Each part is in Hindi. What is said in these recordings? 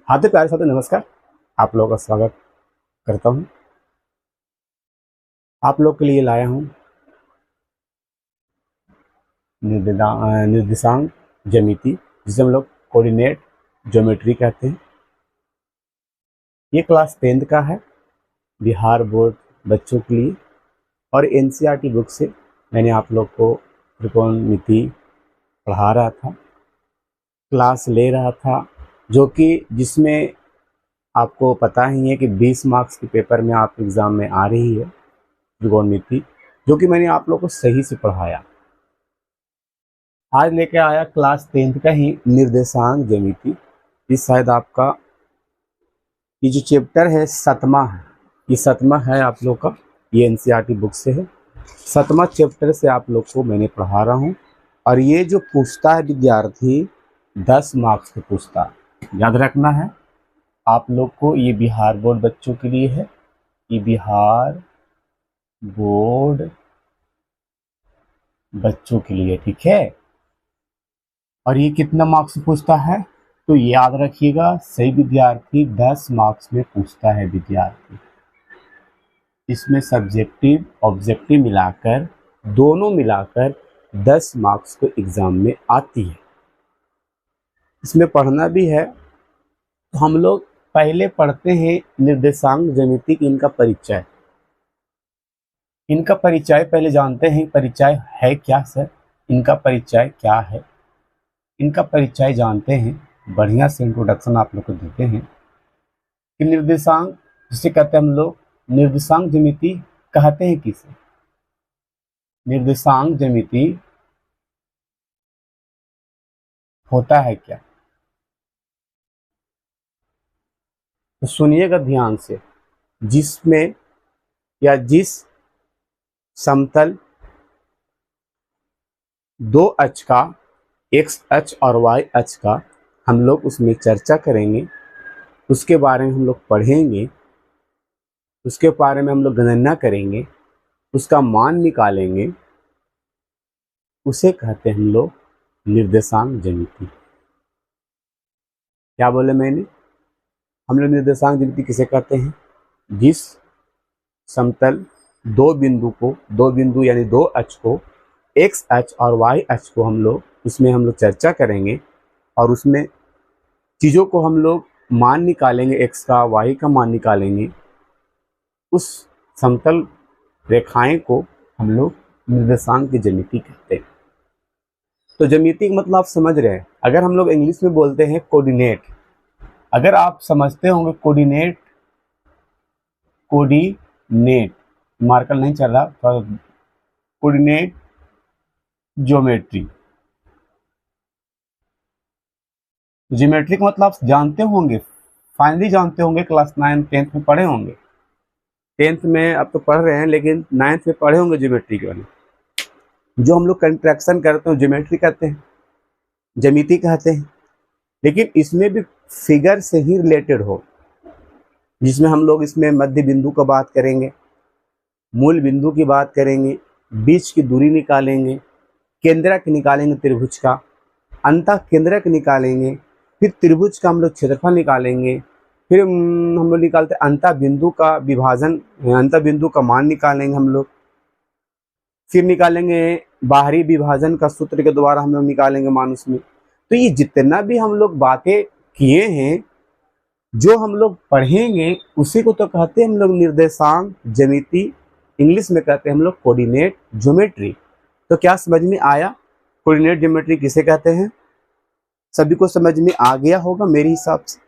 हाँ तो प्यारे साथियों, नमस्कार। आप लोगों का स्वागत करता हूँ। आप लोग के लिए लाया हूँ निर्देशांक ज्यामिति, जिसे हम लोग कोऑर्डिनेट ज्योमेट्री कहते हैं। ये क्लास 10th का है, बिहार बोर्ड बच्चों के लिए। और एनसीईआरटी बुक से मैंने आप लोग को त्रिकोणमिति पढ़ा रहा था, क्लास ले रहा था, जो कि जिसमें आपको पता ही है कि 20 मार्क्स के पेपर में आप एग्ज़ाम में आ रही है त्रिकोणमिति, जो कि मैंने आप लोग को सही से पढ़ाया। आज लेके आया क्लास 10th का ही निर्देशांक ज्यामिति। इस शायद आपका ये जो चैप्टर है 7वां है, ये 7वां है आप लोग का, ये एनसीईआरटी बुक से है। 7वां चैप्टर से आप लोग को मैंने पढ़ा रहा हूँ। और ये जो पूछता है विद्यार्थी 10 मार्क्स के पूछता है, याद रखना है आप लोग को। ये बिहार बोर्ड बच्चों के लिए है, ये बिहार बोर्ड बच्चों के लिए, ठीक है। और ये कितना मार्क्स पूछता है तो याद रखिएगा, सही विद्यार्थी 10 मार्क्स में पूछता है विद्यार्थी। इसमें सब्जेक्टिव ऑब्जेक्टिव मिलाकर, दोनों मिलाकर 10 मार्क्स को एग्जाम में आती है। इसमें पढ़ना भी है तो हम लोग पहले पढ़ते हैं निर्देशांक ज्यामिति की इनका परिचय। इनका परिचय पहले जानते हैं, परिचय है क्या सर, इनका परिचय क्या है। इनका परिचय जानते हैं, बढ़िया से इंट्रोडक्शन आप लोग को देते हैं कि निर्देशांक जिसे कहते हैं हम लोग, निर्देशांक ज्यामिति कहते हैं किसे। निर्देशांक ज्यामिति होता है क्या, तो सुनिएगा ध्यान से। जिसमें या जिस समतल दो अक्ष का, एक्स अक्ष और वाई अक्ष का, हम लोग उसमें चर्चा करेंगे, उसके बारे में हम लोग पढ़ेंगे, उसके बारे में हम लोग गणना करेंगे, उसका मान निकालेंगे, उसे कहते हैं हम लोग निर्देशांक ज्यामिति। क्या बोले मैंने, हम लोग निर्देशांक ज्यामिति किसे कहते हैं, जिस समतल दो बिंदु यानी दो अक्ष को, एक्स अक्ष और वाई अक्ष को उसमें हम लोग चर्चा करेंगे, और उसमें चीज़ों को हम लोग मान निकालेंगे, एक्स का वाई का मान निकालेंगे। उस समतल रेखाएं को हम लोग निर्देशांक की ज्यामिति कहते हैं। तो ज्यामिति का मतलब आप समझ रहे हैं। अगर हम लोग इंग्लिश में बोलते हैं कोऑर्डिनेट, अगर आप समझते होंगे कोऑर्डिनेट, कोऑर्डिनेट मार्कर नहीं चल रहा, कोऑर्डिनेट ज्योमेट्री, ज्योमेट्री का मतलब जानते होंगे, फाइनली जानते होंगे, क्लास 9 10th में पढ़े होंगे। 10th में अब तो पढ़ रहे हैं, लेकिन 9th में पढ़े होंगे ज्योमेट्री के बारे में। जो हम लोग कंट्रैक्शन करते हैं ज्योमेट्री कहते हैं, ज्यामिति कहते हैं। लेकिन इसमें भी फिगर से ही रिलेटेड हो, जिसमें हम लोग इसमें मध्य बिंदु का बात करेंगे, मूल बिंदु की बात करेंगे, बीच की दूरी निकालेंगे, केंद्रक निकालेंगे त्रिभुज का, अंतः केंद्रक निकालेंगे, फिर त्रिभुज का हम लोग क्षेत्रफल निकालेंगे, फिर हम लोग निकालते अंतः बिंदु का विभाजन, अंतः बिंदु का मान निकालेंगे हम लोग, फिर निकालेंगे बाहरी विभाजन का सूत्र के द्वारा हम लोग निकालेंगे मान उसमें। तो ये जितना भी हम लोग बातें किए हैं, जो हम लोग पढ़ेंगे, उसी को तो कहते हैं हम लोग निर्देशांक ज्यामिति। इंग्लिश में कहते हैं हम लोग कोऑर्डिनेट ज्योमेट्री। तो क्या समझ में आया कोऑर्डिनेट ज्योमेट्री किसे कहते हैं? सभी को समझ में आ गया होगा मेरे हिसाब से।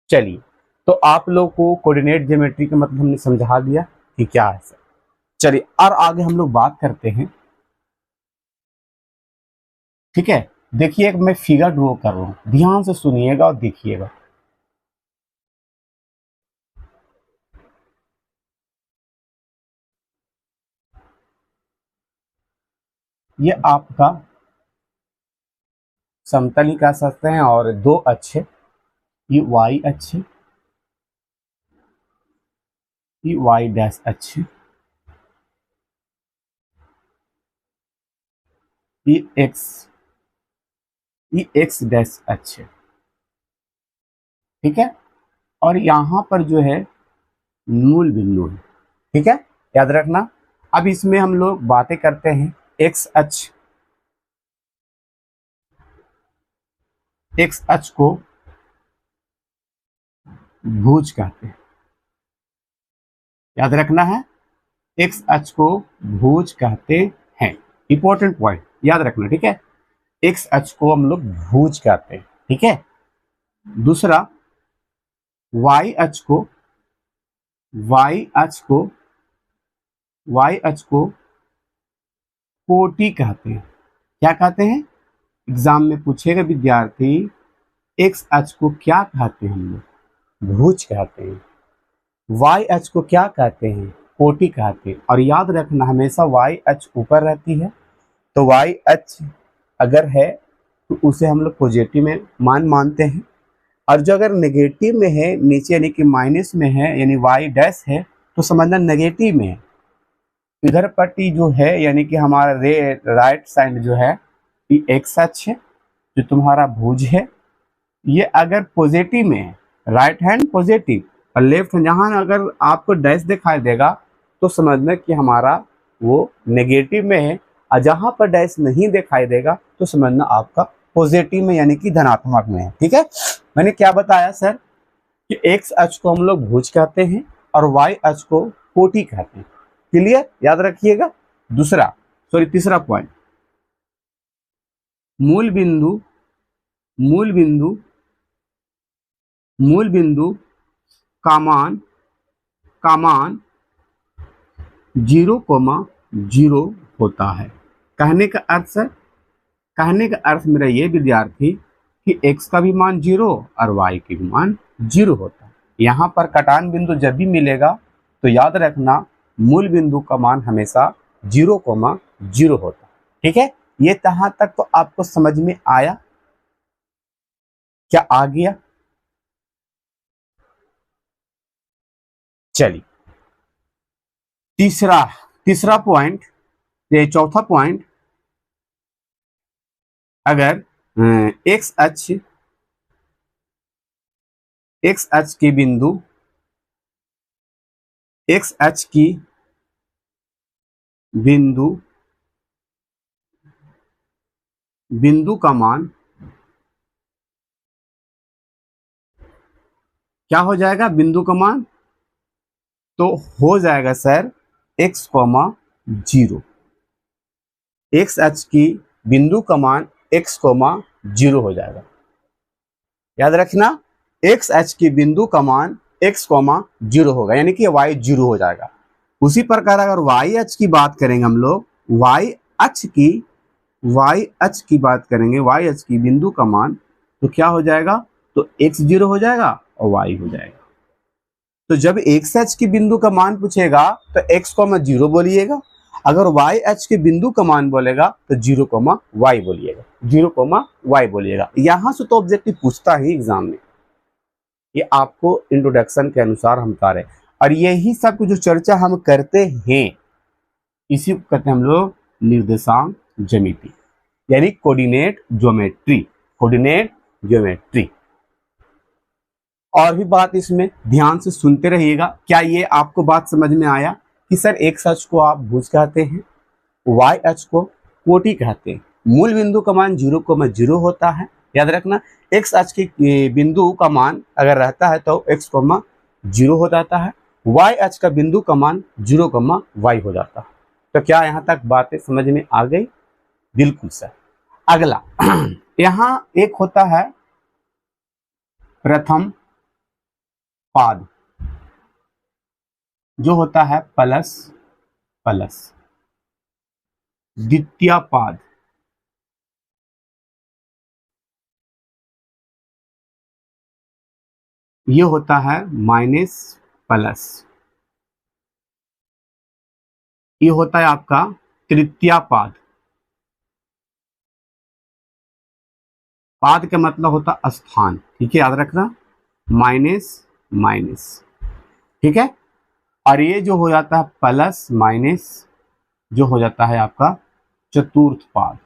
चलिए, तो आप लोग को कोऑर्डिनेट ज्योमेट्री का मतलब हमने समझा दिया कि क्या है सर। चलिए, और आगे हम लोग बात करते हैं, ठीक है। देखिए, मैं फिगर ड्रॉ कर रहा हूं, ध्यान से सुनिएगा और देखिएगा। ये आपका समतल ही कह सकते हैं, और दो अक्ष, ये वाई अक्ष, ये वाई डैश अक्ष, ये एक्स डैश अक्ष। ठीक है, और यहाँ पर जो है मूल बिंदु है। ठीक है, याद रखना। अब इसमें हम लोग बातें करते हैं एक्स अक्ष, एक्स अक्ष को भुज कहते हैं। याद रखना है, एक्स अक्ष को भुज कहते हैं। इंपॉर्टेंट पॉइंट याद रखना, ठीक है। एक्स अक्ष को हम लोग भुज कहते हैं, ठीक है। दूसरा, वाई अक्ष को, वाई अक्ष को, वाई अक्ष को कोटि कहते हैं। क्या कहते हैं? एग्जाम में पूछेगा विद्यार्थी, एक्स अक्ष को क्या कहते हैं? हम लोग भुज कहते हैं। वाई अक्ष को क्या कहते हैं? कोटि कहते हैं। और याद रखना, हमेशा वाई अक्ष ऊपर रहती है, तो वाई अक्ष अगर है तो उसे हम लोग पॉजिटिव में मानते हैं, और जो अगर नेगेटिव में है, नीचे यानी कि माइनस में है, यानी वाई डैश है, तो समझना नेगेटिव में है। इधर पट्टी जो है यानी कि हमारा राइट साइड जो है ये एक्स अक्ष है, जो तुम्हारा भुज है। ये अगर पॉजिटिव में है, राइट हैंड पॉजिटिव, और लेफ्ट हैंड जहाँ अगर आपको डैश दिखाई देगा तो समझना कि हमारा वो नेगेटिव में है, और जहाँ पर डैश नहीं दिखाई देगा तो समझना आपका पॉजिटिव में यानी कि धनात्मक में है। ठीक है, मैंने क्या बताया सर कि एक्स अक्ष को हम लोग भुज कहते हैं और वाई अक्ष को कोटि कहते हैं। क्लियर, याद रखिएगा। तीसरा पॉइंट, मूल बिंदु, मूल बिंदु, मूल बिंदु का मान, का मान 0,0 होता है। कहने का अर्थ सर, कहने का अर्थ मेरा ये विद्यार्थी कि x का भी मान 0 और y का भी मान 0 होता है। यहाँ पर कटान बिंदु जब भी मिलेगा तो याद रखना मूल बिंदु का मान हमेशा 0,0 होता है। ठीक है, ये कहाँ तक तो आपको समझ में आया? क्या आ गया? चलिए, तीसरा पॉइंट, ये चौथा पॉइंट, अगर एक्स अक्ष, एक्स अक्ष की बिंदु, एक्स अक्ष की बिंदु, बिंदु का मान क्या हो जाएगा? बिंदु का मान तो हो जाएगा सर x,0। एक्स अक्ष की बिंदु का मान x,0 हो जाएगा। याद रखना, एक्स अक्ष की बिंदु का मान x,0 होगा, यानी कि y 0 हो जाएगा। उसी प्रकार अगर y अक्ष की बात करेंगे हम लोग, y अक्ष की, y अक्ष की बात करेंगे, y अक्ष की बिंदु का मान तो क्या हो जाएगा? तो x 0 हो जाएगा और y हो जाएगा। तो जब x अक्ष की बिंदु का मान पूछेगा तो x,0 बोलिएगा, अगर y अक्ष के बिंदु का मान बोलेगा तो 0,y बोलिएगा, 0,y बोलिएगा। यहां से तो ऑब्जेक्टिव पूछता ही एग्जाम में, ये आपको इंट्रोडक्शन के अनुसार हम बता रहे हैं। और यही सब जो चर्चा हम करते हैं इसी को कहते हैं हम लोग निर्देशांक ज्यामिति, यानी कोऑर्डिनेट ज्योमेट्री, कोऑर्डिनेट ज्योमेट्री। और भी बात इसमें ध्यान से सुनते रहिएगा। क्या ये आपको बात समझ में आया कि सर एक्स अक्ष को आप भुज कहते हैं, वाई अक्ष को कोटि कहते हैं, मूल बिंदु का मान 0,0 होता है। याद रखना, एक्स अक्ष की बिंदु का मान अगर रहता है तो x,0 हो जाता है, वाई अक्ष का बिंदु का मान 0,y हो जाता है। तो क्या यहाँ तक बातें समझ में आ गई? बिल्कुल सर। अगला यहाँ एक होता है प्रथम पाद, जो होता है प्लस प्लस, द्वितीय पाद, ये होता है माइनस प्लस, ये होता है आपका तृतीय पाद। पाद का मतलब होता है स्थान, ठीक है, याद रखना, माइनस माइनस, ठीक है। और ये जो हो जाता है प्लस माइनस, जो हो जाता है आपका चतुर्थ पाद,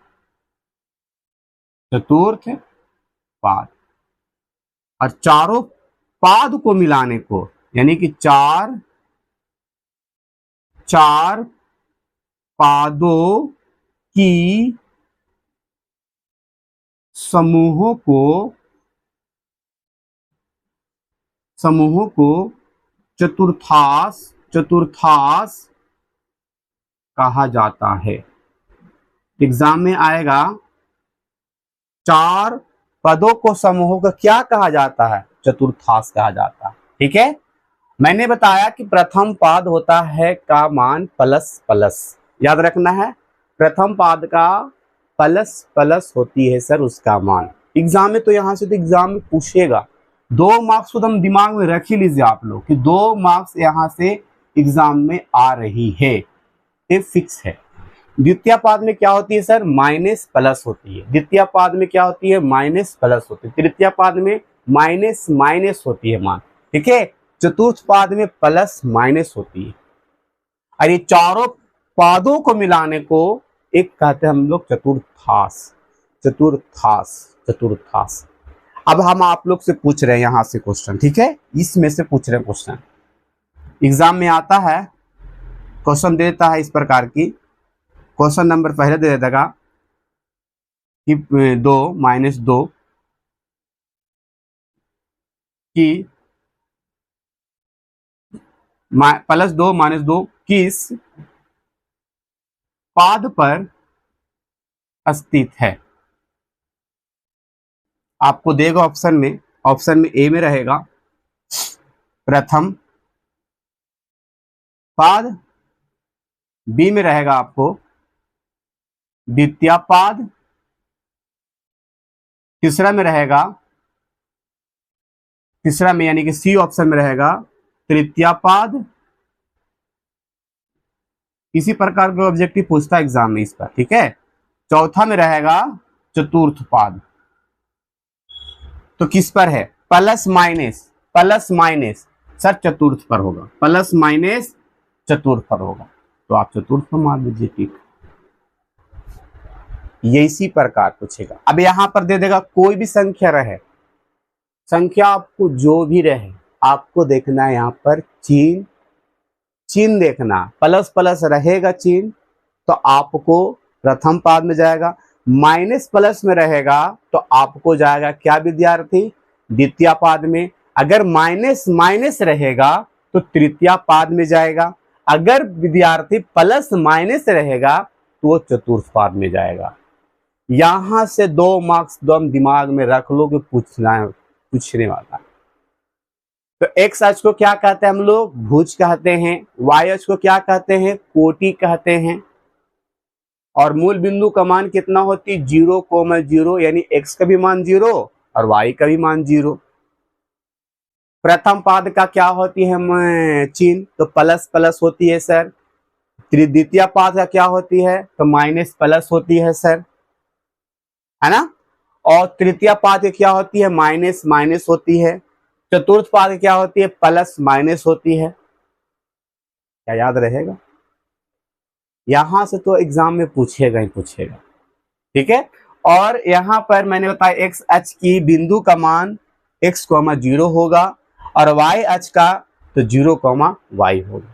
चतुर्थ पाद। और चारों पाद को मिलाने को, यानी कि चार पादों की समूहों को चतुर्थांश कहा जाता है। एग्जाम में आएगा, चार पदों को समूहों को क्या कहा जाता है? चतुर्थांश कहा जाता है। ठीक है, मैंने बताया कि प्रथम पाद होता है का मान प्लस प्लस, याद रखना है, प्रथम पाद का प्लस प्लस होती है सर उसका मान। एग्जाम में तो यहां से तो एग्जाम में पूछेगा, 2 मार्क्स को हम दिमाग में रख ही लीजिए आप लोग कि 2 मार्क्स यहां से एग्जाम में आ रही है, ये फिक्स है। द्वितीय पाद में क्या होती है सर? माइनस प्लस होती है। द्वितीय पाद में क्या होती है? माइनस प्लस होती है। तृतीय पाद में माइनस माइनस होती है मान। ठीक है, चतुर्थ पाद में प्लस माइनस होती है। और ये चारों पादों को मिलाने को एक कहते हैं हम लोग चतुर्थांश। अब हम आप लोग से पूछ रहे हैं यहां से क्वेश्चन, ठीक है, इसमें से पूछ रहे हैं क्वेश्चन। एग्जाम में आता है, क्वेश्चन देता है इस प्रकार की, क्वेश्चन नंबर पहले दे देगा कि 2 - 2 की +2 - 2 किस पाद पर स्थित है? आपको देगा ऑप्शन में ए में रहेगा प्रथम पाद, बी में रहेगा आपको द्वितीय पाद, तीसरा में यानी कि सी ऑप्शन में रहेगा तृतीय पाद। इसी प्रकार के ऑब्जेक्टिव पूछता है एग्जाम में इस पर, ठीक है। चौथा में रहेगा चतुर्थ पाद। तो किस पर है? प्लस माइनस सर चतुर्थ पर होगा, प्लस माइनस चतुर्थ पर होगा, तो आप चतुर्थ पर मार दीजिए, ठीक। ये इसी प्रकार पूछेगा। अब यहां पर दे देगा कोई भी संख्या रहे, संख्या आपको जो भी रहे, आपको देखना है यहां पर चिन्ह देखना, प्लस प्लस रहेगा चिन्ह तो आपको प्रथम पाद में जाएगा, माइनस प्लस में रहेगा तो आपको जाएगा क्या विद्यार्थी? द्वितीय पाद में। अगर माइनस माइनस रहेगा तो तृतीय पाद में जाएगा। अगर विद्यार्थी प्लस माइनस रहेगा तो वो चतुर्थ पाद में जाएगा। यहां से 2 मार्क्स दम दिमाग में रख लो कि पूछने वाला। तो एक्स अक्ष को क्या कहते हैं हम लोग? भुज कहते हैं। वाई अक्ष को क्या कहते हैं? कोटि कहते हैं। और मूल बिंदु का मान कितना होती? 0,0, यानी एक्स का भी मान 0 और वाई का भी मान 0। प्रथम पाद का क्या होती है चिन्ह? तो प्लस प्लस होती है सर। द्वितीय पाद का क्या होती है? तो माइनस प्लस होती है सर, है ना। और तृतीय पाद की क्या होती है? माइनस माइनस होती है। चतुर्थ पाद की क्या होती है? प्लस माइनस होती है। क्या याद रहेगा? यहां से तो एग्जाम में पूछेगा ही पूछेगा, ठीक है। और यहां पर मैंने बताया एक्स अक्ष की बिंदु का मान x,0 होगा और y अक्ष का तो 0,y होगा।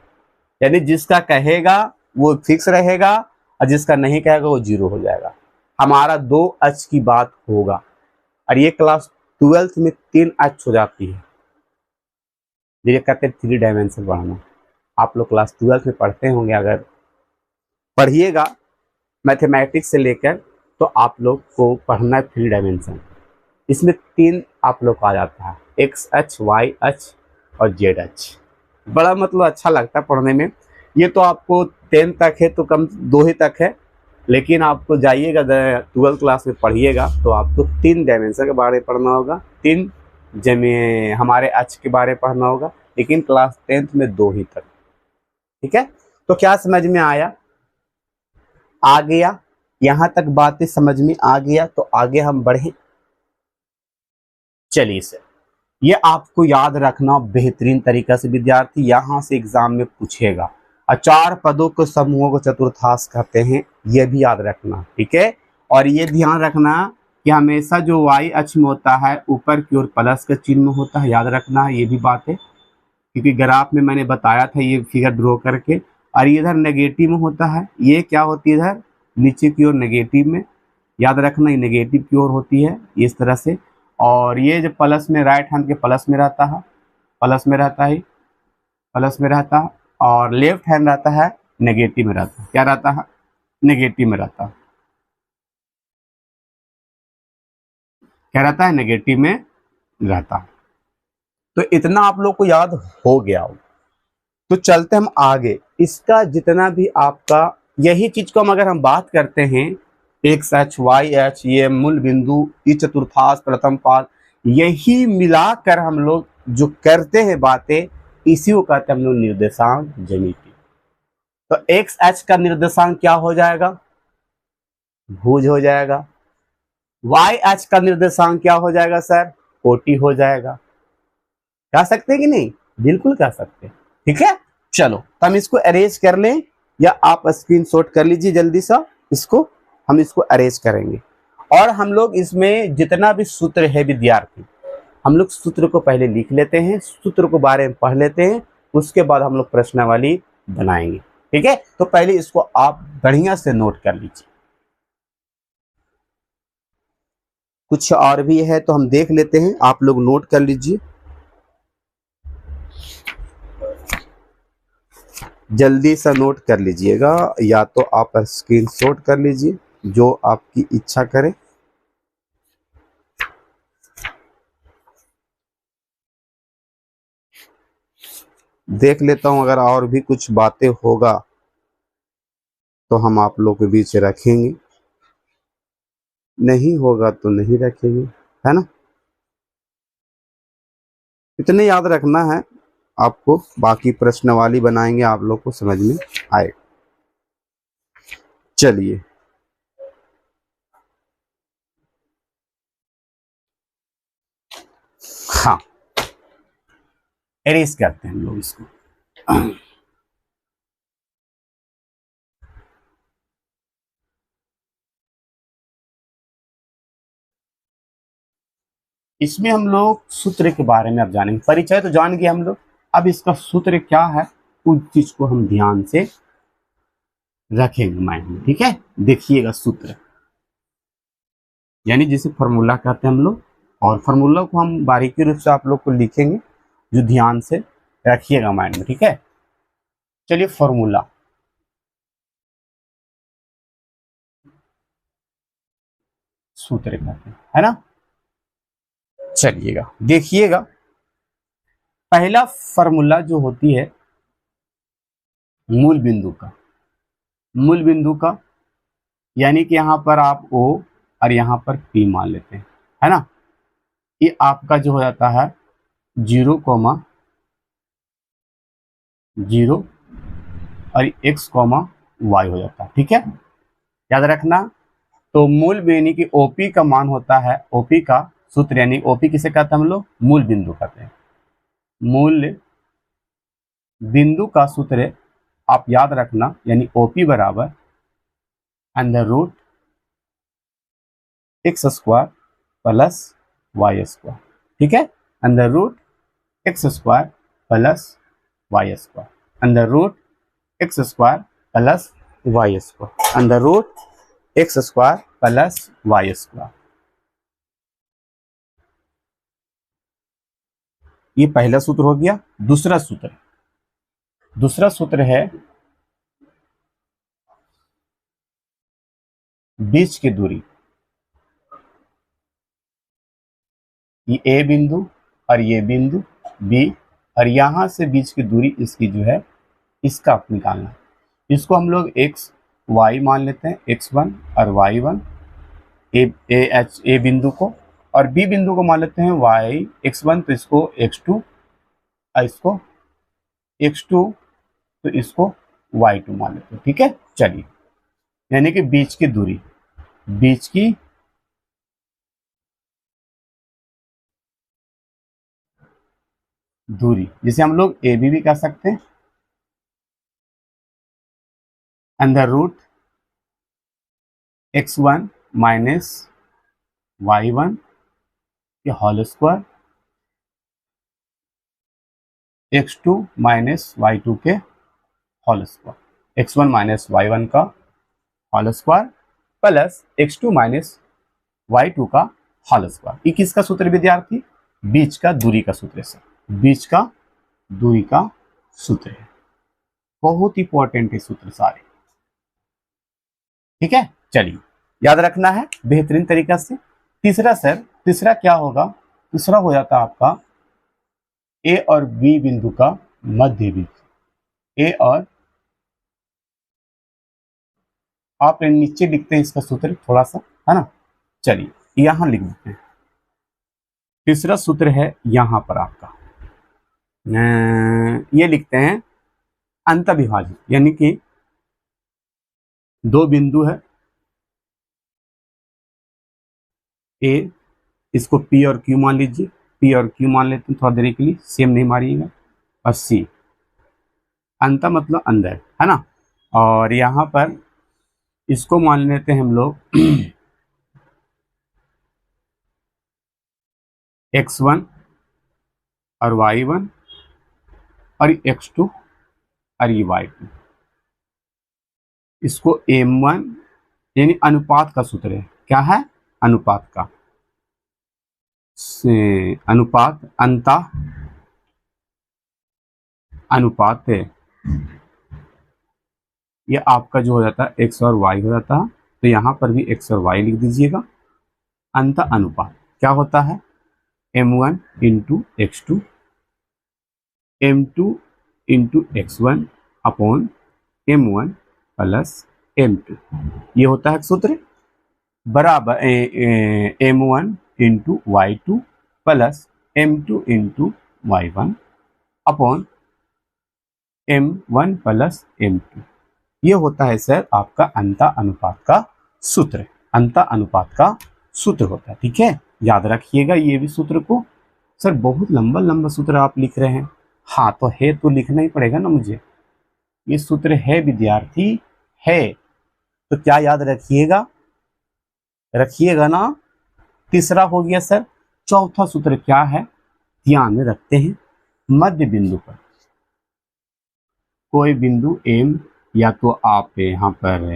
यानी जिसका कहेगा वो फिक्स रहेगा और जिसका नहीं कहेगा वो 0 हो जाएगा। हमारा 2 अक्ष की बात होगा। और ये क्लास 12th में 3 अक्ष हो जाती है, ये कहते हैं 3 डायमेंशन पढ़ना। आप लोग क्लास 12th में पढ़ते होंगे, अगर पढ़िएगा मैथमेटिक्स से लेकर तो आप लोग को पढ़ना है 3 डायमेंशन। इसमें 3 आप लोग को आ जाता है, एक्स अक्ष, वाई अक्ष और जेड अक्ष। बड़ा मतलब अच्छा लगता है पढ़ने में। ये तो आपको 10 तक है तो कम 2 ही तक है, लेकिन आपको जाइएगा 12th क्लास में पढ़िएगा तो आपको 3 डायमेंशन के बारे में पढ़ना होगा, 3 हमारे अक्ष के बारे में पढ़ना होगा, लेकिन क्लास 10th में 2 ही तक, ठीक है। तो क्या समझ में आया? आ गया? यहां तक बातें समझ में आ गया तो आगे हम बढ़े। चलिए सर, ये आपको याद रखना बेहतरीन तरीका से विद्यार्थी, यहां से एग्जाम में पूछेगा। 4 पदों के समूहों को चतुर्थांश कहते हैं, यह भी याद रखना, ठीक है। और ये ध्यान रखना कि हमेशा जो y अक्ष में होता है ऊपर की ओर प्लस का चिन्ह होता है, याद रखना है ये भी बात है, क्योंकि ग्राफ में मैंने बताया था ये फिगर ड्रॉ करके। और इधर नेगेटिव में होता है, ये क्या होती है इधर नीचे की ओर नेगेटिव में, याद रखना ये नेगेटिव की ओर होती है इस तरह से। और ये जो प्लस में राइट हैंड के प्लस में रहता है, प्लस में रहता है, प्लस में रहता है। और लेफ्ट हैंड रहता है नेगेटिव में रहता है, क्या रहता है नेगेटिव में रहता है, क्या रहता है नेगेटिव में रहता है। तो इतना आप लोग को याद हो गया हो, तो चलते हम आगे। इसका जितना भी आपका यही चीज को हम अगर हम बात करते हैं एक्स एच वाई एच, ये मूल बिंदु, ये चतुर्थांश, प्रथम पाद, यही मिलाकर हम लोग जो करते हैं बातें, इसी को कहते हैं हम लोग निर्देशांक ज्यामिति। तो एक्स एच का निर्देशांक क्या हो जाएगा, भुज हो जाएगा। वाई एच का निर्देशांक क्या हो जाएगा सर, कोटि हो जाएगा। कह सकते हैं कि नहीं, बिल्कुल कह सकते हैं, ठीक है। चलो तो हम इसको अरेंज कर लें, या आप स्क्रीनशॉट कर लीजिए जल्दी सा इसको, हम इसको अरेंज करेंगे। और हम लोग इसमें जितना भी सूत्र है विद्यार्थी, हम लोग सूत्र को पहले लिख लेते हैं, सूत्र को बारे में पढ़ लेते हैं, उसके बाद हम लोग प्रश्नावली बनाएंगे, ठीक है। तो पहले इसको आप बढ़िया से नोट कर लीजिए। कुछ और भी है तो हम देख लेते हैं, आप लोग नोट कर लीजिए, जल्दी सा नोट कर लीजिएगा, या तो आप स्क्रीनशॉट कर लीजिए, जो आपकी इच्छा करे। देख लेता हूं, अगर और भी कुछ बातें होगा तो हम आप लोग के बीच रखेंगे, नहीं होगा तो नहीं रखेंगे, है ना। इतने याद रखना है आपको, बाकी प्रश्नावली बनाएंगे आप लोग को समझ में आए। चलिए हाँ, एरेज करते हैं हम लोग इसको। इसमें हम लोग सूत्र के बारे में अब जानेंगे, परिचय तो जान गए हम लोग, अब इसका सूत्र क्या है उस चीज को हम ध्यान से रखेंगे माइंड में, ठीक है। देखिएगा सूत्र यानी जिसे फॉर्मूला कहते हैं हम लोग, और फॉर्मूला को हम बारीकी रूप से आप लोग को लिखेंगे, जो ध्यान से रखिएगा माइंड में, ठीक है। चलिए फॉर्मूला, सूत्र कहते हैं, है ना। चलिएगा देखिएगा, पहला फॉर्मूला जो होती है मूल बिंदु का, मूल बिंदु का यानी कि यहां पर आप O और यहां पर P मान लेते हैं, है ना। ये आपका जो हो जाता है 0, 0 और x, y हो जाता है, ठीक है, याद रखना। तो मूल यानी कि OP का मान होता है, OP का सूत्र यानी OP किसे कहते हैं हम लोग, मूल बिंदु कहते हैं। मूल बिंदु का सूत्र आप याद रखना, यानी OP बराबर under root x² plus y², ठीक है। Under root x² plus y², under root x² plus y², under root x² plus y²। ये पहला सूत्र हो गया। दूसरा सूत्र, दूसरा सूत्र है बीच की दूरी, ये ए बिंदु और ये बिंदु बी, और यहां से बीच की दूरी इसकी जो है, इसका आप निकालना। इसको हम लोग एक्स वाई मान लेते हैं, x1 और y1, ए बिंदु को, और बी बिंदु को मान लेते हैं y x1, तो इसको x2, और इसको x2, तो इसको y2 मान लेते हैं, ठीक है। चलिए, यानी कि बीच की दूरी, बीच की दूरी जिसे हम लोग ए बी भी कह सकते हैं, under root x1 minus y1 के whole square x2 minus y2 के whole square, x1 minus y1 का whole square plus x2 minus y2 का होल स्क्वायर। ये किसका सूत्र विद्यार्थी? बीच का दूरी का सूत्र है सर, बीच का दूरी का सूत्र है। बहुत इंपॉर्टेंट है सूत्र सारे, ठीक है। चलिए याद रखना है बेहतरीन तरीका से। तीसरा सर, तीसरा क्या होगा? तीसरा हो जाता है आपका ए और बी बिंदु का मध्य बिंदु। ए और, आप नीचे लिखते हैं इसका सूत्र थोड़ा सा, है ना। चलिए यहां लिख देते हैं। तीसरा सूत्र है यहां पर आपका ये लिखते हैं अंतःविभाजित, यानी कि दो बिंदु है ए, इसको पी और क्यू मान लीजिए, पी और क्यू मान लेते हैं थोड़ा देर के लिए, सेम नहीं मारिएगा। और सी, अंत मतलब अंदर, है ना। और यहां पर इसको मान लेते हैं हम लोग x1 और y1 और x2 और ये y2। इसको m1 यानी अनुपात का सूत्र है। क्या है? अनुपात का, अनुपात, अंता अनुपात है। ये आपका जो हो जाता है x और y हो जाता है, तो यहां पर भी x और y लिख दीजिएगा। अंत अनुपात क्या होता है? m1 into x2, m2 into x1 upon m1 plus m2, ये होता है सूत्र। बराबर m1 into y2 plus m2 into y1 upon m1 plus m2, ये होता है सर आपका अंता अनुपात का सूत्र। अंता अनुपात का सूत्र होता है, ठीक है। याद रखिएगा ये भी सूत्र को। सर बहुत लंबा लंबा सूत्र आप लिख रहे हैं। हाँ तो है तो लिखना ही पड़ेगा ना मुझे। ये सूत्र है विद्यार्थी, है तो क्या याद रखिएगा? रखिएगा ना। तीसरा हो गया सर। चौथा सूत्र क्या है? ध्यान में रखते हैं, मध्य बिंदु पर कोई बिंदु एम, या तो आप यहाँ पर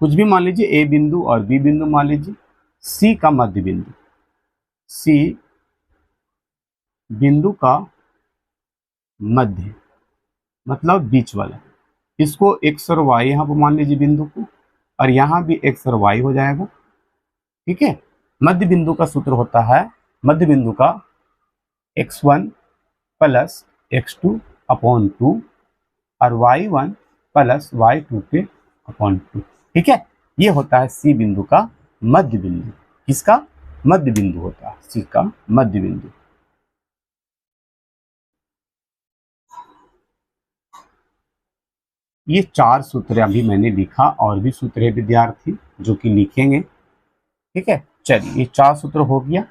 कुछ भी मान लीजिए, ए बिंदु और बी बिंदु मान लीजिए, सी का मध्य बिंदु, सी बिंदु का मध्य मतलब बीच वाला, इसको एक्स और वाई यहाँ पर मान लीजिए बिंदु को, और यहाँ भी एक्स और वाई हो जाएगा, ठीक है। मध्य बिंदु का सूत्र होता है, मध्य बिंदु का x1 प्लस x2 अपॉन 2 और y1 प्लस y2 के अपॉन 2, ठीक है। ये होता है सी बिंदु का मध्य बिंदु। किसका? मध्य बिंदु होता है सी का मध्य बिंदु। ये चार सूत्र अभी मैंने लिखा, और भी सूत्र है विद्यार्थी जो कि लिखेंगे, ठीक है। चलिए ये चार सूत्र हो गया,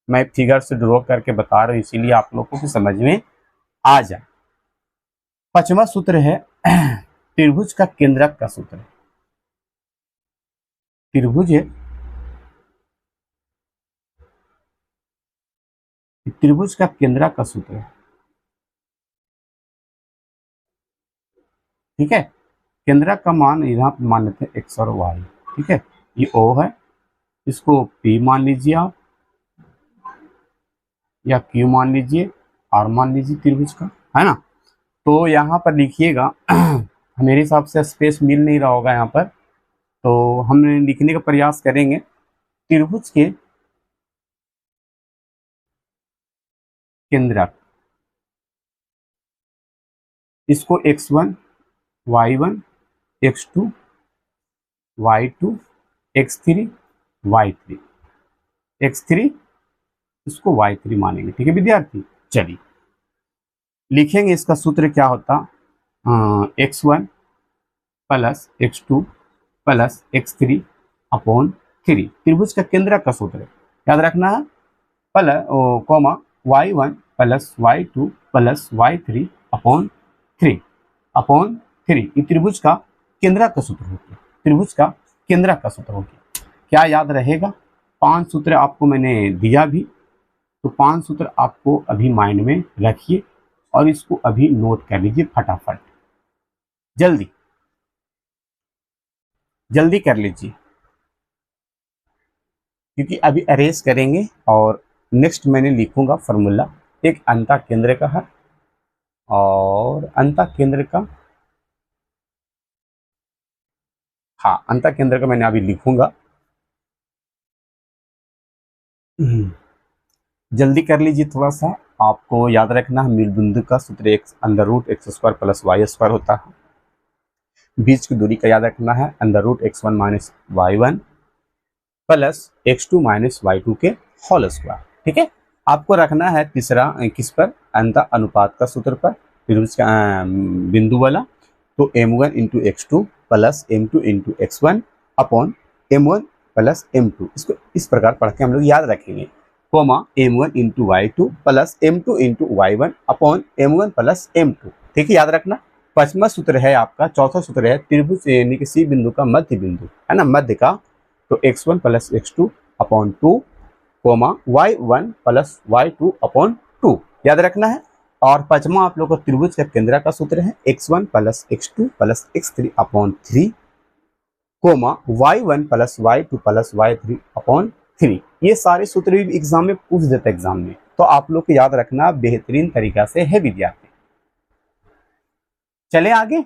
मैं फिगर से ड्रॉ करके बता रहा हूं इसीलिए आप लोगों को समझ में आ जाए। पांचवा सूत्र है त्रिभुज का केंद्रक का सूत्र। त्रिभुज है, त्रिभुज का केंद्रक का सूत्र है, ठीक है। केंद्रक का मान यहाँ पे मान लेते हैं एक्स और वाई, ठीक है। ये ओ है, इसको पी मान लीजिए आप, या क्यू मान लीजिए, आर मान लीजिए त्रिभुज का, है ना। तो यहाँ पर लिखिएगा मेरे हिसाब से स्पेस मिल नहीं रहा होगा यहाँ पर, तो हम लिखने का प्रयास करेंगे। त्रिभुज के केंद्रक, इसको x1 y1 x2 y2 x3 y3, x3 इसको y3 मानेंगे, ठीक है विद्यार्थी। चलिए लिखेंगे इसका सूत्र क्या होता, x1 plus x2 plus x3 upon 3, त्रिभुज का केंद्रक का सूत्र है, याद रखना है। Plus comma y1 plus y2 plus y3 upon 3 ये त्रिभुज का केंद्रक का सूत्र हो गया। त्रिभुज का केंद्रक का सूत्र हो गया। क्या याद रहेगा? 5 सूत्र आपको मैंने दिया भी, तो 5 सूत्र आपको अभी माइंड में रखिए और इसको अभी नोट कर लीजिए फटाफट, जल्दी जल्दी कर लीजिए, क्योंकि अभी अरेज करेंगे और नेक्स्ट मैंने लिखूंगा फॉर्मूला एक अंतः केंद्र का है, और अंतः केंद्र का, हाँ अंतः केंद्र का मैंने अभी लिखूंगा। जल्दी कर लीजिए थोड़ा सा, आपको याद रखना है मूल बिंदु का सूत्र x under root x square plus y square होता है। बीच की दूरी का याद रखना है under root x one minus y one plus x two minus y two के होल स्क्वायर। ठीक है, आपको रखना है तीसरा किस पर, अंतः अनुपात का सूत्र पर, त्रिभुज का बिंदु वाला, तो m1 into x two plus m2 into x one upon m1 plus m2। इसको इस प्रकार पढ़ के हम लोग याद रखेंगे, comma m1 into y two plus m2 into y one upon m1 plus m2। ठीक है, याद रखना। पांचवा सूत्र है आपका, चौथा सूत्र है त्रिभुज यानी कि सी बिंदु का मध्य बिंदु है ना, मध्य का, तो x1 plus x2 upon 2 comma y1 plus y2 upon 2 याद रखना है। और पांचवा आप लोग को त्रिभुज का केंद्र का सूत्र है x1 plus x2 plus x3 upon 3 comma y1 plus y2 plus y3 upon 3। ये सारे सूत्र भी एग्जाम में पूछ देते एग्जाम में, तो आप लोग को याद रखना बेहतरीन तरीका से है विद्यार्थी। चले आगे,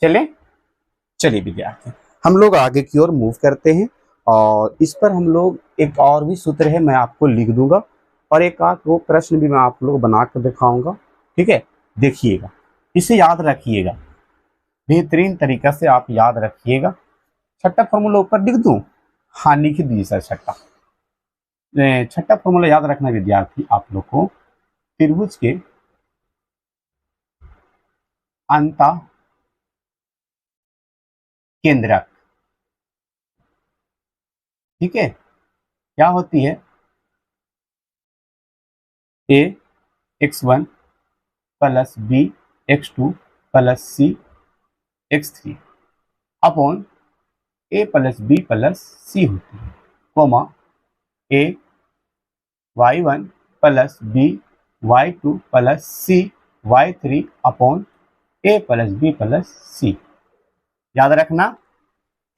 चलिए विद्यार्थी हम लोग आगे की ओर मूव करते हैं। और इस पर हम लोग एक और भी सूत्र है मैं आपको लिख दूंगा, और एक आध वो प्रश्न भी मैं आप लोग बना कर दिखाऊंगा। ठीक है, देखिएगा, इसे याद रखिएगा, बेहतरीन तरीका से आप याद रखिएगा। छठा फॉर्मूला ऊपर लिख दूं, हाँ लिख दीजिए सर। छठा फॉर्मूला याद रखना विद्यार्थी आप लोग को, त्रिभुज के अंतः केंद्रक। ठीक है, क्या होती है, a x one plus b x two plus c x three upon a plus b plus c होती है, comma a y one plus b y two plus c y three upon a plus b plus c. याद रखना,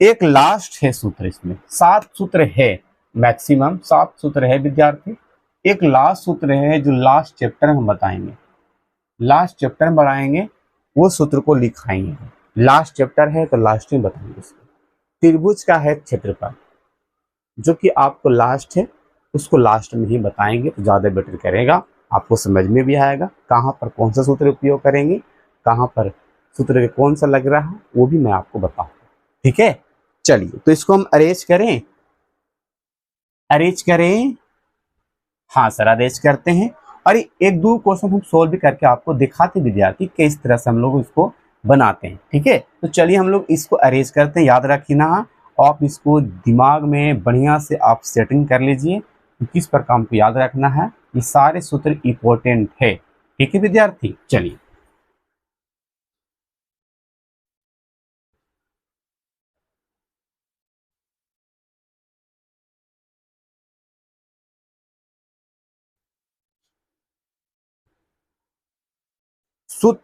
एक लास्ट है सूत्र, इसमें 7 सूत्र है, मैक्सिमम 7 सूत्र है विद्यार्थी। एक लास्ट सूत्र है जो लास्ट चैप्टर में बताएंगे, लास्ट चैप्टर में बढ़ाएंगे, वो सूत्र को लिखाएंगे। लास्ट चैप्टर है तो लास्ट में बताएंगे। त्रिभुज का है क्षेत्रफल, जो कि आपको लास्ट है उसको लास्ट में ही बताएंगे तो ज़्यादा बेटर करेगा, आपको समझ में भी आएगा कहाँ पर कौन सा सूत्र उपयोग करेंगे, कहाँ पर सूत्र कौन सा लग रहा है वो भी मैं आपको बताऊंगा। ठीक है, चलिए तो इसको हम अरेंज करें, हाँ सर अरेंज करते हैं। और एक दो क्वेश्चन हम सोल्व भी करके आपको दिखाते विद्यार्थी किस तरह से हम लोग इसको बनाते हैं। ठीक है, तो चलिए हम लोग इसको अरेंज करते हैं। याद रखना, आप इसको दिमाग में बढ़िया से आप सेटिंग कर लीजिए, किस प्रकार हमको याद रखना है, ये सारे सूत्र इंपॉर्टेंट है। ठीक है विद्यार्थी, चलिए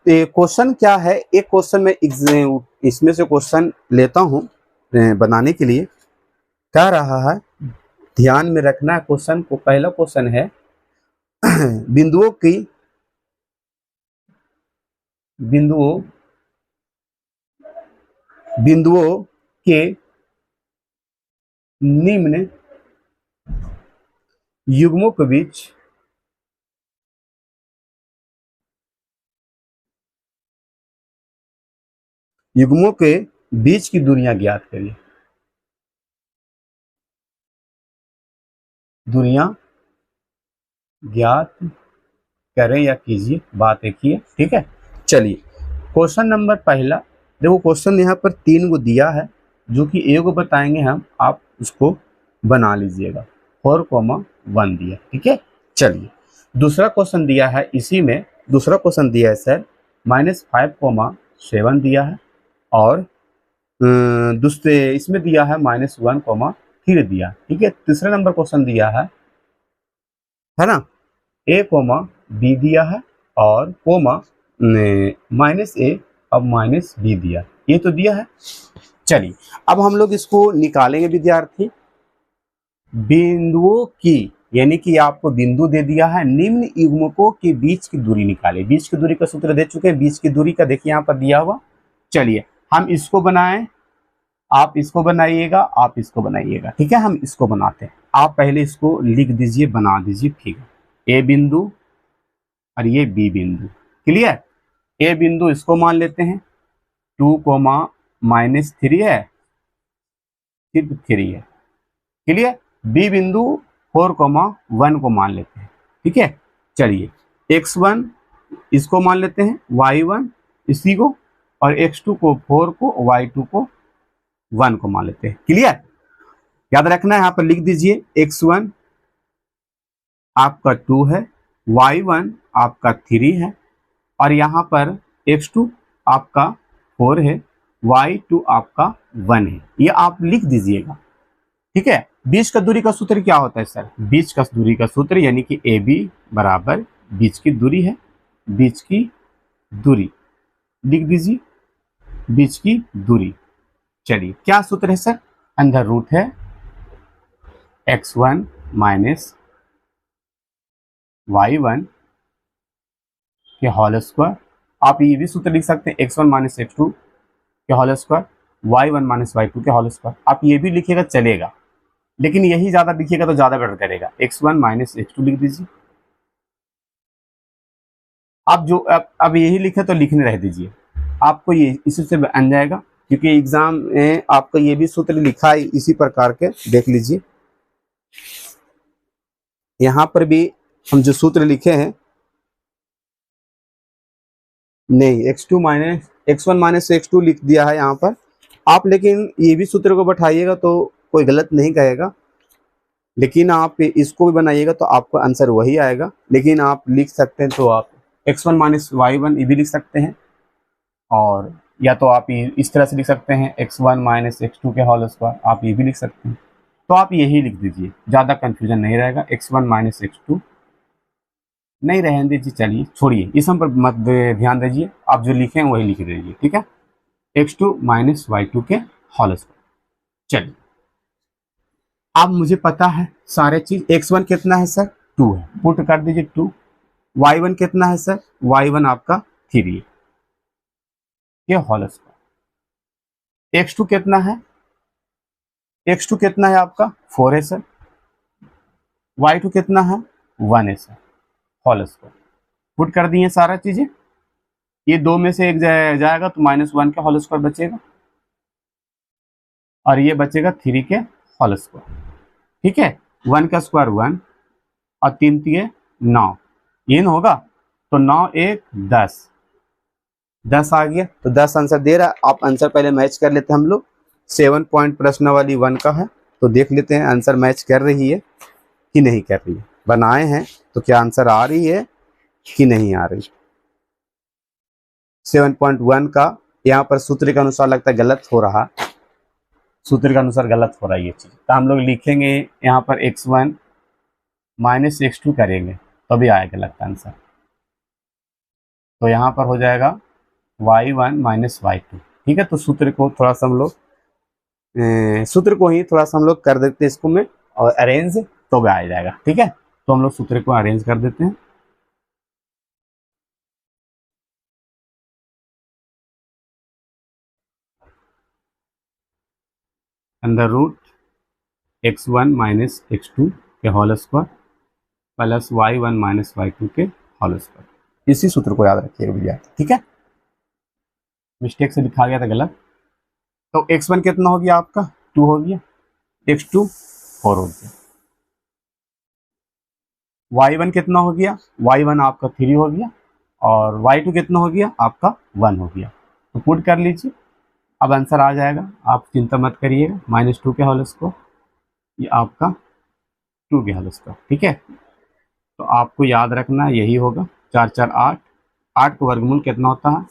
क्वेश्चन क्या है, एक क्वेश्चन में इसमें से क्वेश्चन लेता हूं बनाने के लिए। क्या रहा है, ध्यान में रखना क्वेश्चन को। पहला क्वेश्चन है बिंदुओं के निम्न युग्मों के बीच की दूरियां ज्ञात करिए। दूरियां ज्ञात करें या कीजिए, बात एक ही है। ठीक है, चलिए क्वेश्चन नंबर पहला देखो, क्वेश्चन यहाँ पर 3 को दिया है, जो कि एक को बताएंगे हम, आप उसको बना लीजिएगा। 4,1 दिया। ठीक है, चलिए दूसरा क्वेश्चन दिया है, इसी में दूसरा क्वेश्चन दिया है सर -5,7 दिया है, और दूसरे इसमें दिया है -1, 3 दिया, ठीक है। तीसरे नंबर क्वेश्चन दिया है ना, a, b दिया है और कोमा -a अब -b दिया, ये तो दिया है। चलिए अब हम लोग इसको निकालेंगे विद्यार्थी। बिंदुओं की, यानी कि आपको बिंदु दे दिया है, निम्न युग्मकों के बीच की दूरी निकाले। बीच की दूरी का सूत्र दे चुके हैं, बीच की दूरी का देखिए यहाँ पर दिया हुआ। चलिए हम इसको बनाएं, आप इसको बनाइएगा, आप इसको बनाइएगा, ठीक है। हम इसको बनाते हैं, आप पहले इसको लिख दीजिए, बना दीजिए फिगर। ए बिंदु और ये बी बिंदु, क्लियर। ए बिंदु इसको मान लेते हैं 2, -3 है, सिर्फ 3 है, क्लियर। बी बिंदु 4, 1 को मान लेते हैं, ठीक है। चलिए x1 इसको मान लेते हैं, y1 इसी को, और x2 को 4 को, y2 को 1 को मान लेते हैं, क्लियर। याद रखना है, यहाँ पर लिख दीजिए x1 आपका 2 है, y1 आपका 3 है, और यहाँ पर x2 आपका 4 है, y2 आपका 1 है, ये आप लिख दीजिएगा, ठीक है। बीच का दूरी का सूत्र क्या होता है सर? बीच का दूरी का सूत्र यानी कि ए बी बराबर बीच की दूरी है, बीच की दूरी लिख दीजिए, बीच की दूरी। चलिए क्या सूत्र है सर? अंडर रूट है x1 माइनस y1 के होल स्क्वायर। आप ये भी सूत्र लिख सकते हैं x1 माइनस x2 के whole square, y1 minus y2 के होल स्क्वायर। आप ये भी लिखिएगा चलेगा, लेकिन यही ज्यादा लिखिएगा तो ज्यादा बेटर करेगा। x1 माइनस x2 लिख दीजिए। आप जो अब यही लिखे तो लिखने रह दीजिए, आपको ये इसी से बन जाएगा, क्योंकि एग्जाम में आपका ये भी सूत्र लिखा है इसी प्रकार के, देख लीजिए। यहाँ पर भी हम जो सूत्र लिखे हैं, नहीं x1 माइनस x2 लिख दिया है यहाँ पर आप, लेकिन ये भी सूत्र को बैठाइएगा तो कोई गलत नहीं कहेगा, लेकिन आप इसको भी बनाइएगा तो आपका आंसर वही आएगा। लेकिन आप लिख सकते हैं तो आप x1 माइनस y1 ये भी लिख सकते हैं, और या तो आप इस तरह से लिख सकते हैं x1 माइनस x2 के होल स्क्वायर, आप ये भी लिख सकते हैं। तो आप यही लिख दीजिए, ज़्यादा कंफ्यूजन नहीं रहेगा। x1 माइनस x2 नहीं रहने दीजिए, चलिए छोड़िए, इस हम पर मत ध्यान दीजिए, आप जो लिखे हैं वही लिख दीजिए, ठीक है। x2 माइनस y2 के होल स्क्वायर। चलिए अब मुझे पता है सारे चीज। x1 कितना है सर? 2 है, पुट कर दीजिए 2। y1 कितना है सर? y1 आपका 3 है, ये होल स्क्वायर। x2 कितना है? x2 कितना है आपका? 4 है सर। y2 कितना है? 1 है सर, होल स्क्वायर। पुट कर दिए सारा चीजें, ये 2 में से एक जाएगा तो -1 के होल स्क्वायर बचेगा, और ये बचेगा 3 के होल स्क्वायर, ठीक है। 1 का स्क्वायर 1 और 3 3 9, ये न होगा तो 9 1 10 आ गया, तो 10 आंसर दे रहा है। आप आंसर पहले मैच कर लेते हैं हम लोग। 7 पॉइंट प्रश्न वाली 1 का है, तो देख लेते हैं आंसर मैच कर रही है कि नहीं कर रही है। बनाए हैं तो क्या आंसर आ रही है कि नहीं आ रही। 7.1 का यहाँ पर सूत्र के अनुसार लगता है गलत हो रहा, सूत्र के अनुसार गलत हो रहा है ये चीज, तो हम लोग लिखेंगे यहाँ पर x1 माइनस x2 करेंगे तो भी आएगा लगता आंसर। तो यहाँ पर हो जाएगा y1 माइनस y2, ठीक है। तो सूत्र को थोड़ा सा हम लोग कर देते हैं इसको में, और अरेंज तो भी आ जाएगा, ठीक है। तो हम लोग सूत्र को अरेंज कर देते हैं। Under root x1 minus x2 के whole square plus y1 minus y2 के होल स्क्वायर। इसी सूत्र को याद रखिएगा विद्यार्थी, ठीक है। मिस्टेक से लिखा गया था गलत। तो x1 कितना हो गया आपका? 2 हो गया, x2 4 हो गया, y1 कितना हो गया? y1 आपका 3 हो गया, और y2 कितना हो गया? आपका 1 हो गया। तो पुट कर लीजिए, अब आंसर आ जाएगा, आप चिंता मत करिएगा। -2 के होल स्क्वायर, ये आपका 2 के होल स्क्वायर, ठीक है। तो आपको याद रखना यही होगा। 4 4 8, 8 का वर्गमूल कितना होता है?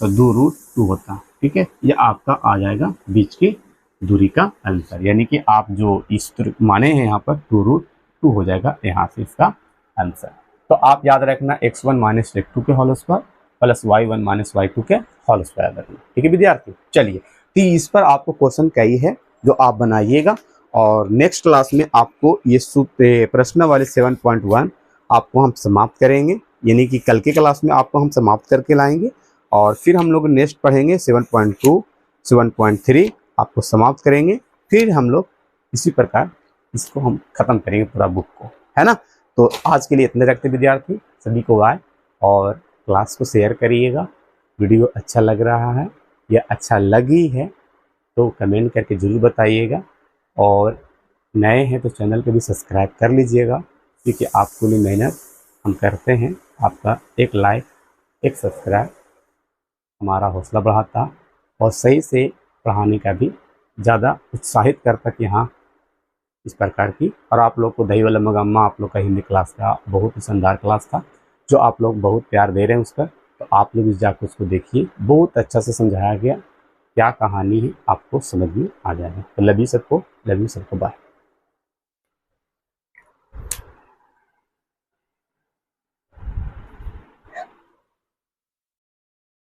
तो 2√2 होता है। ठीक है, ये आपका आ जाएगा बीच की दूरी का आंसर, यानी कि आप जो इस माने हैं यहाँ पर 2√2 हो जाएगा यहाँ से इसका आंसर। तो आप याद रखना x1 माइनस x2 के whole square plus y1 minus y2 के होल स्क्वायर रखना। ठीक है विद्यार्थी, चलिए तो इस पर आपको क्वेश्चन कई है जो आप बनाइएगा, और नेक्स्ट क्लास में आपको ये सूत्र प्रश्न वाले 7.1 आपको हम समाप्त करेंगे, यानी कि कल के क्लास में आपको हम समाप्त करके लाएंगे, और फिर हम लोग नेक्स्ट पढ़ेंगे 7.2 7.3 आपको समाप्त करेंगे, फिर हम लोग इसी प्रकार इसको हम खत्म करेंगे पूरा बुक को, है ना। तो आज के लिए इतने रखते विद्यार्थी, सभी को बाय, और क्लास को शेयर करिएगा। वीडियो अच्छा लग रहा है या अच्छा लगी है तो कमेंट करके ज़रूर बताइएगा, और नए हैं तो चैनल को भी सब्सक्राइब कर लीजिएगा, क्योंकि आपको भी मेहनत हम करते हैं। आपका एक लाइक एक सब्सक्राइब हमारा हौसला बढ़ाता और सही से पढ़ाने का भी ज़्यादा उत्साहित करता कि हाँ इस प्रकार की। और आप लोग को दही वाला मगम्मा आप लोग का हिंदी क्लास का बहुत ही शानदार क्लास था, जो आप लोग बहुत प्यार दे रहे हैं उस पर, तो आप लोग इस जाकर उसको देखिए, बहुत अच्छा से समझाया गया, क्या कहानी है आपको समझ में आ जाएगा। तो लव यू सबको, बाय।